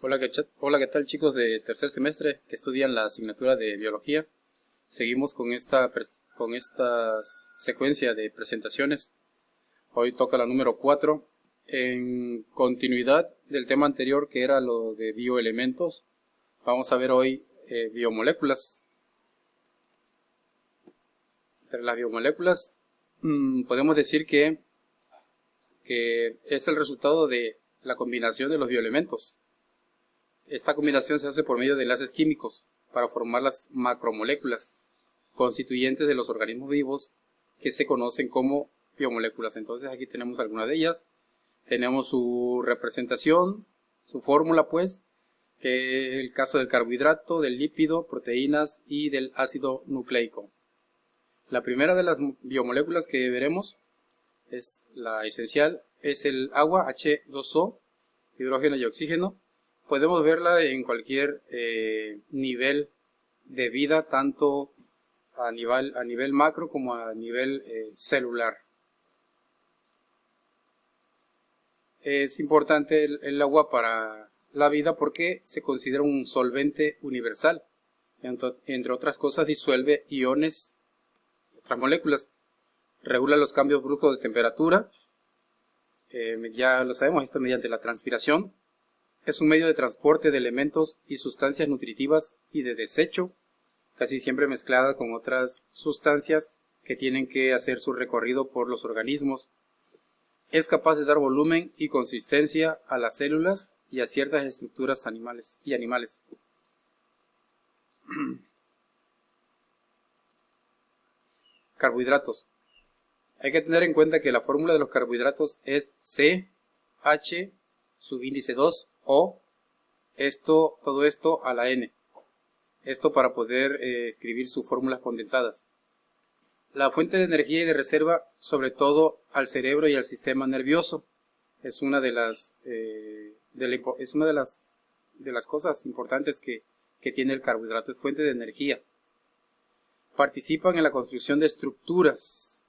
Hola, ¿qué tal chicos de tercer semestre que estudian la asignatura de biología? Seguimos con esta secuencia de presentaciones. Hoy toca la número 4, en continuidad del tema anterior que era lo de bioelementos. Vamos a ver hoy biomoléculas. Entre las biomoléculas podemos decir que es el resultado de la combinación de los bioelementos. Esta combinación se hace por medio de enlaces químicos para formar las macromoléculas constituyentes de los organismos vivos que se conocen como biomoléculas. Entonces aquí tenemos algunas de ellas. Tenemos su representación, su fórmula pues, que es el caso del carbohidrato, del lípido, proteínas y del ácido nucleico. La primera de las biomoléculas que veremos es la esencial, es el agua H2O, hidrógeno y oxígeno. Podemos verla en cualquier nivel de vida, tanto a nivel macro como a nivel celular. Es importante el agua para la vida porque se considera un solvente universal. Entre otras cosas, disuelve iones y otras moléculas. Regula los cambios bruscos de temperatura. Ya lo sabemos, esto mediante la transpiración. Es un medio de transporte de elementos y sustancias nutritivas y de desecho, casi siempre mezclada con otras sustancias que tienen que hacer su recorrido por los organismos. Es capaz de dar volumen y consistencia a las células y a ciertas estructuras animales. Carbohidratos. Hay que tener en cuenta que la fórmula de los carbohidratos es CH subíndice 2 o todo esto a la N. Esto para poder escribir sus fórmulas condensadas. La fuente de energía y de reserva, sobre todo al cerebro y al sistema nervioso, es una de las cosas importantes que tiene el carbohidrato, es fuente de energía. Participan en la construcción de estructuras.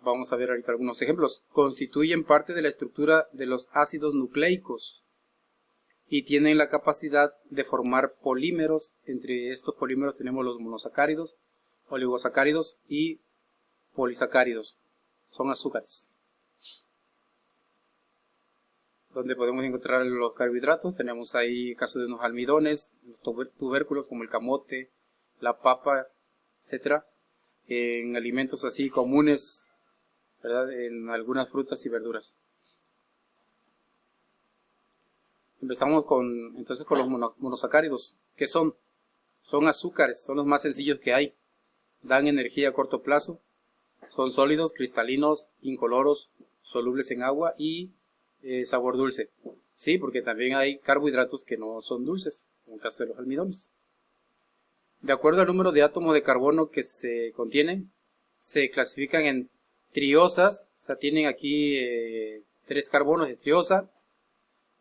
Vamos a ver ahorita algunos ejemplos. Constituyen parte de la estructura de los ácidos nucleicos y tienen la capacidad de formar polímeros. Entre estos polímeros tenemos los monosacáridos, oligosacáridos y polisacáridos. Son azúcares. Donde podemos encontrar los carbohidratos, tenemos ahí casos de unos almidones, los tubérculos como el camote, la papa, etc. En alimentos así comunes, ¿verdad? En algunas frutas y verduras. Empezamos entonces con los monosacáridos. ¿Qué son? Son azúcares, son los más sencillos que hay. Dan energía a corto plazo. Son sólidos, cristalinos, incoloros, solubles en agua y sabor dulce. Sí, porque también hay carbohidratos que no son dulces, como el caso de los almidones. De acuerdo al número de átomos de carbono que se contienen, se clasifican en triosas, o sea, tienen aquí 3 carbonos de triosa,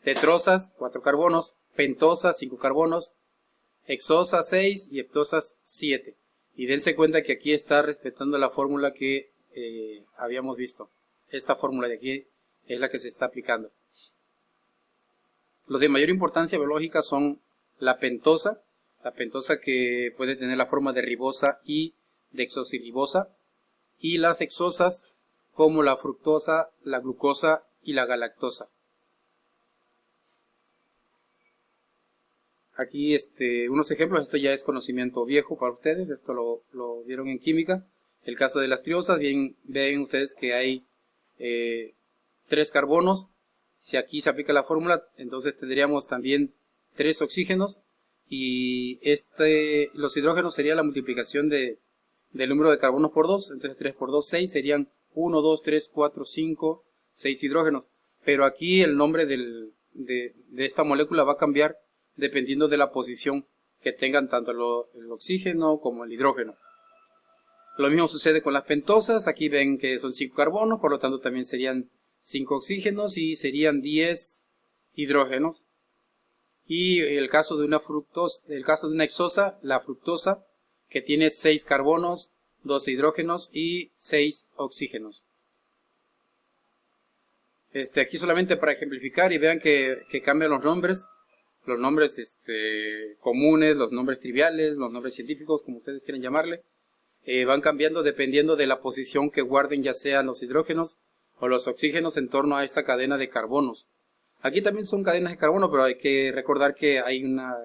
tetrosas, 4 carbonos, pentosas, 5 carbonos, hexosas, 6 y heptosas, 7. Y dense cuenta que aquí está respetando la fórmula que habíamos visto. Esta fórmula de aquí es la que se está aplicando. Los de mayor importancia biológica son la pentosa que puede tener la forma de ribosa y desoxirribosa, y las hexosas como la fructosa, la glucosa y la galactosa. Aquí unos ejemplos, esto ya es conocimiento viejo para ustedes, esto lo vieron en química. El caso de las triosas, ven ustedes que hay 3 carbonos. Si aquí se aplica la fórmula, entonces tendríamos también 3 oxígenos y los hidrógenos sería la multiplicación del número de carbonos por 2, entonces 3 por 2, 6, serían 1, 2, 3, 4, 5, 6 hidrógenos. Pero aquí el nombre de esta molécula va a cambiar dependiendo de la posición que tengan tanto el oxígeno como el hidrógeno. Lo mismo sucede con las pentosas, aquí ven que son 5 carbonos, por lo tanto también serían 5 oxígenos y serían 10 hidrógenos. Y el caso de una hexosa, la fructosa, que tiene 6 carbonos, 12 hidrógenos y 6 oxígenos. Aquí solamente para ejemplificar y vean que cambian los nombres. los nombres comunes, los nombres triviales, los nombres científicos, como ustedes quieran llamarle, van cambiando dependiendo de la posición que guarden ya sean los hidrógenos o los oxígenos en torno a esta cadena de carbonos. Aquí también son cadenas de carbono, pero hay que recordar que hay una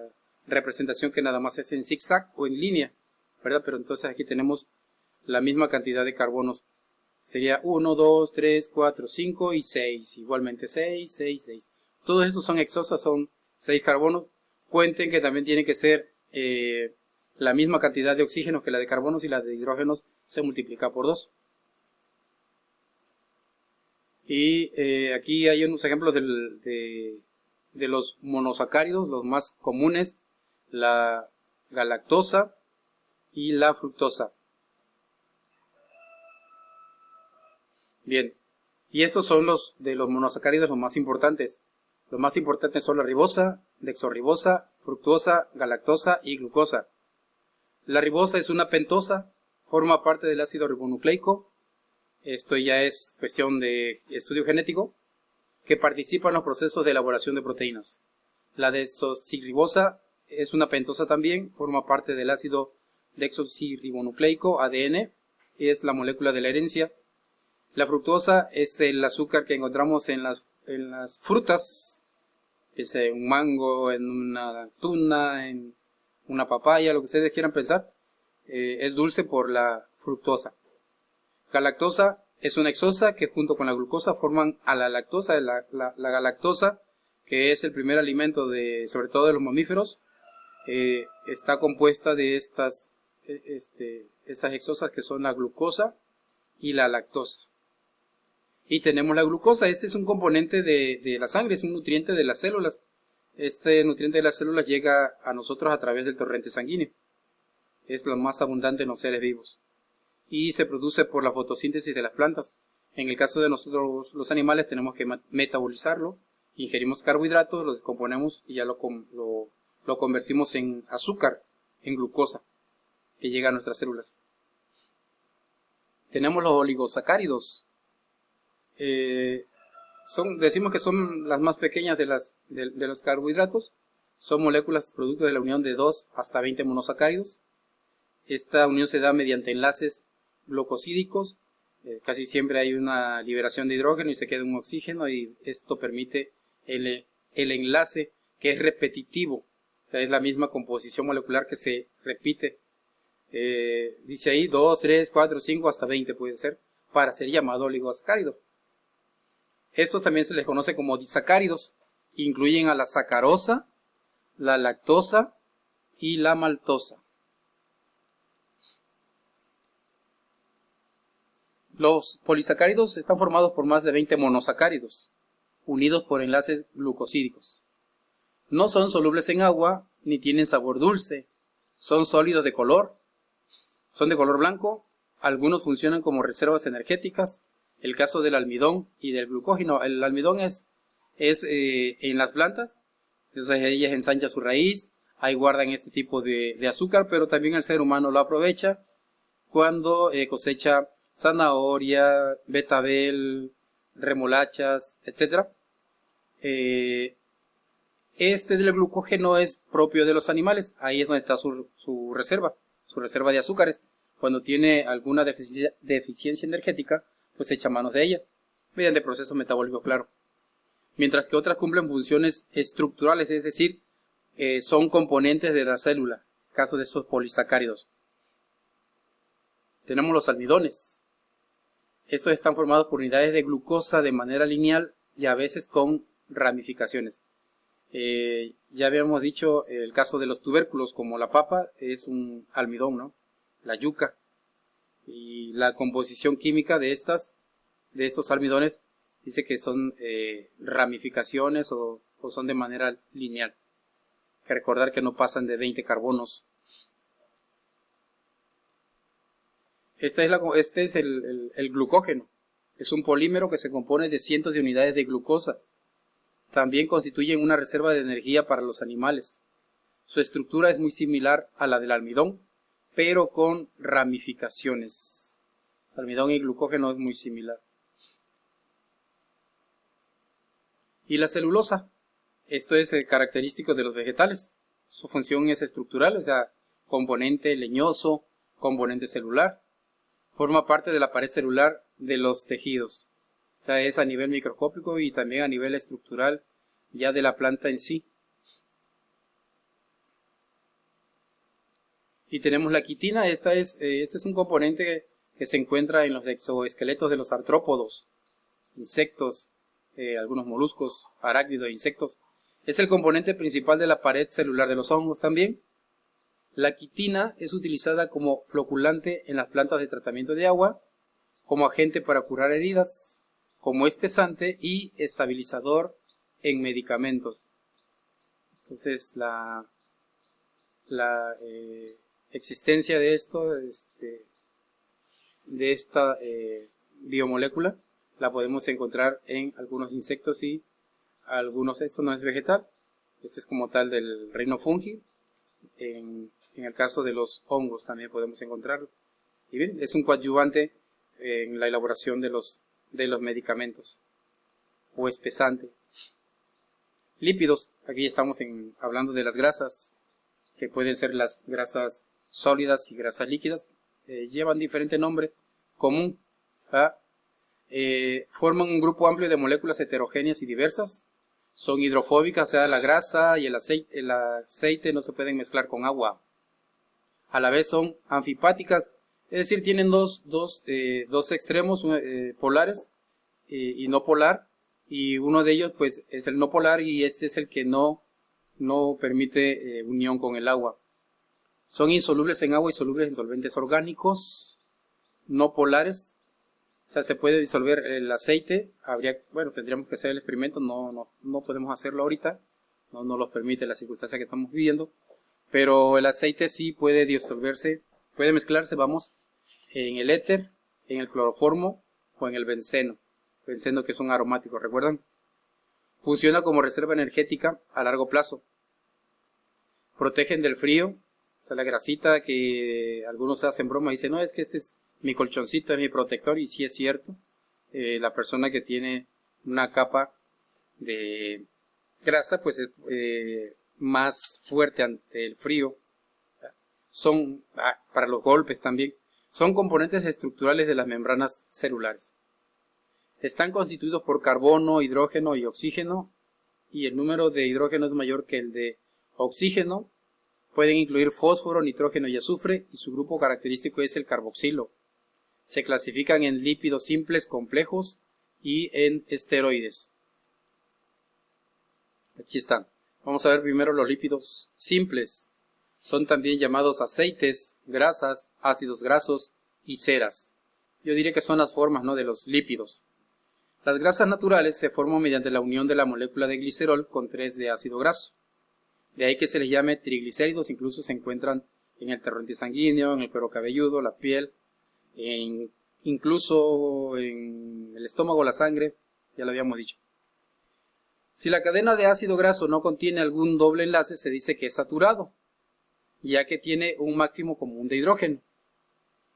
representación que nada más es en zigzag o en línea, ¿verdad? Pero entonces aquí tenemos la misma cantidad de carbonos. Sería 1, 2, 3, 4, 5 y 6. Igualmente 6, 6, 6. Todos estos son hexosas, son 6 carbonos. Cuenten que también tiene que ser la misma cantidad de oxígenos que la de carbonos, y la de hidrógenos se multiplica por 2. Y aquí hay unos ejemplos de los monosacáridos, los más comunes, la galactosa y la fructosa. Bien, y estos son los de los monosacáridos los más importantes. Los más importantes son la ribosa, dexorribosa, fructosa, galactosa y glucosa. La ribosa es una pentosa, forma parte del ácido ribonucleico. Esto ya es cuestión de estudio genético, que participa en los procesos de elaboración de proteínas. La desoxirribosa es una pentosa también, forma parte del ácido desoxirribonucleico, ADN, es la molécula de la herencia. La fructosa es el azúcar que encontramos en las frutas, es un mango, en una tuna, en una papaya, lo que ustedes quieran pensar. Es dulce por la fructosa. Galactosa es una hexosa que junto con la glucosa forman a la lactosa. La galactosa, que es el primer alimento sobre todo de los mamíferos, está compuesta de estas hexosas que son la glucosa y la lactosa. Y tenemos la glucosa. Este es un componente de la sangre, es un nutriente de las células. Este nutriente de las células llega a nosotros a través del torrente sanguíneo. Es lo más abundante en los seres vivos. Y se produce por la fotosíntesis de las plantas. En el caso de nosotros los animales tenemos que metabolizarlo. Ingerimos carbohidratos, lo descomponemos y ya lo convertimos en azúcar, en glucosa, que llega a nuestras células. Tenemos los oligosacáridos. Decimos que son las más pequeñas de los carbohidratos. Son moléculas producto de la unión de 2 hasta 20 monosacáridos. Esta unión se da mediante enlaces glucosídicos. Casi siempre hay una liberación de hidrógeno y se queda un oxígeno, y esto permite el enlace, que es repetitivo. O sea, es la misma composición molecular que se repite. Dice ahí 2, 3, 4, 5 hasta 20 puede ser, para ser llamado oligosacárido. Estos también se les conoce como disacáridos. Incluyen a la sacarosa, la lactosa y la maltosa. Los polisacáridos están formados por más de 20 monosacáridos, unidos por enlaces glucosídicos. No son solubles en agua, ni tienen sabor dulce. Son sólidos de color. Son de color blanco. Algunos funcionan como reservas energéticas. El caso del almidón y del glucógeno. El almidón es en las plantas. Entonces ellas ensanchan su raíz. Ahí guardan este tipo de azúcar, pero también el ser humano lo aprovecha cuando cosecha zanahoria, betabel, remolachas, etc. Este del glucógeno es propio de los animales. Ahí es donde está su reserva de azúcares. Cuando tiene alguna deficiencia energética, pues echa manos de ella, mediante procesos metabólicos, claro. Mientras que otras cumplen funciones estructurales, es decir, son componentes de la célula, caso de estos polisacáridos. Tenemos los almidones. Estos están formados por unidades de glucosa de manera lineal y a veces con ramificaciones. Ya habíamos dicho el caso de los tubérculos, como la papa es un almidón, ¿no? La yuca. Y la composición química de estos almidones dice que son ramificaciones o son de manera lineal. Hay que recordar que no pasan de 20 carbonos. Este es el glucógeno. Es un polímero que se compone de cientos de unidades de glucosa. También constituyen una reserva de energía para los animales. Su estructura es muy similar a la del almidón, pero con ramificaciones. El almidón y el glucógeno es muy similar. Y la celulosa. Esto es característico de los vegetales. Su función es estructural, o sea, componente leñoso, componente celular. Forma parte de la pared celular de los tejidos. O sea, es a nivel microscópico y también a nivel estructural ya de la planta en sí. Y tenemos la quitina. Este es un componente que se encuentra en los exoesqueletos de los artrópodos, insectos, algunos moluscos, arácnidos, insectos. Es el componente principal de la pared celular de los hongos también. La quitina es utilizada como floculante en las plantas de tratamiento de agua, como agente para curar heridas, como espesante y estabilizador en medicamentos. Entonces la existencia de esto, de esta biomolécula, la podemos encontrar en algunos insectos y algunos. Esto no es vegetal, este es como tal del reino fungi. En el caso de los hongos también podemos encontrarlo. Y bien, es un coadyuvante en la elaboración de los medicamentos o espesante. Lípidos, aquí estamos hablando de las grasas, que pueden ser las grasas sólidas y grasas líquidas. Llevan diferente nombre común. Forman un grupo amplio de moléculas heterogéneas y diversas. Son hidrofóbicas, o sea, la grasa y el aceite no se pueden mezclar con agua. A la vez son anfipáticas, es decir, tienen dos extremos polares y no polar, y uno de ellos pues es el no polar y este es el que no permite unión con el agua. Son insolubles en agua y solubles en solventes orgánicos, no polares. O sea, se puede disolver el aceite. Tendríamos que hacer el experimento. No podemos hacerlo ahorita. No nos lo permite la circunstancia que estamos viviendo. Pero el aceite sí puede disolverse, puede mezclarse, en el éter, en el cloroformo o en el benceno. Benceno, que son aromáticos, ¿recuerdan? Funciona como reserva energética a largo plazo. Protegen del frío. O sea, la grasita que algunos hacen broma y dicen, no, es que este es mi colchoncito, es mi protector, y sí es cierto. La persona que tiene una capa de grasa pues es más fuerte ante el frío. Son, para los golpes también, son componentes estructurales de las membranas celulares. Están constituidos por carbono, hidrógeno y oxígeno, y el número de hidrógeno es mayor que el de oxígeno. Pueden incluir fósforo, nitrógeno y azufre, y su grupo característico es el carboxilo. Se clasifican en lípidos simples complejos y en esteroides. Aquí están. Vamos a ver primero los lípidos simples. Son también llamados aceites, grasas, ácidos grasos y ceras. Yo diría que son las formas, ¿no?, de los lípidos. Las grasas naturales se forman mediante la unión de la molécula de glicerol con 3 de ácido graso. De ahí que se les llame triglicéridos. Incluso se encuentran en el torrente sanguíneo, en el cuero cabelludo, la piel, incluso en el estómago, la sangre, ya lo habíamos dicho. Si la cadena de ácido graso no contiene algún doble enlace, se dice que es saturado, ya que tiene un máximo común de hidrógeno.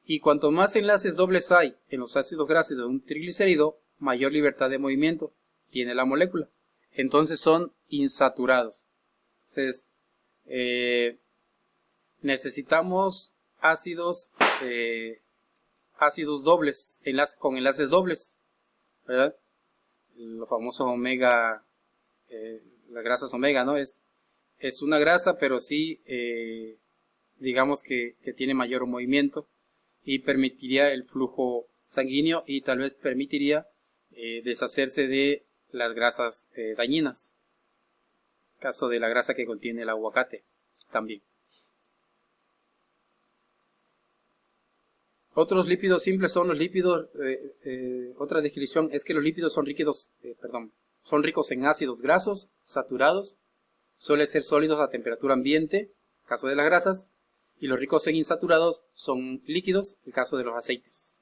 Y cuanto más enlaces dobles hay en los ácidos grasos de un triglicérido, mayor libertad de movimiento tiene la molécula. Entonces son insaturados. Entonces, necesitamos ácidos dobles, con enlaces dobles, ¿verdad? Los famosos omega, las grasas omega, ¿no? Es una grasa, pero sí, digamos que tiene mayor movimiento y permitiría el flujo sanguíneo y tal vez permitiría deshacerse de las grasas dañinas. Caso de la grasa que contiene el aguacate también. Otros lípidos simples son los lípidos. Otra descripción es que los lípidos son son ricos en ácidos grasos saturados. Suelen ser sólidos a temperatura ambiente, caso de las grasas, y los ricos en insaturados son líquidos, el caso de los aceites.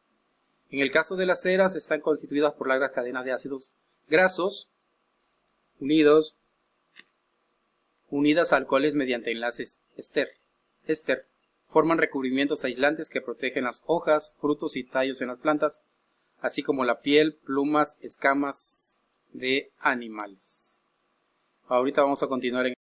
En el caso de las ceras, están constituidas por largas cadenas de ácidos grasos unidas a alcoholes mediante enlaces éster. Forman recubrimientos aislantes que protegen las hojas, frutos y tallos en las plantas, así como la piel, plumas, escamas de animales. Ahorita vamos a continuar en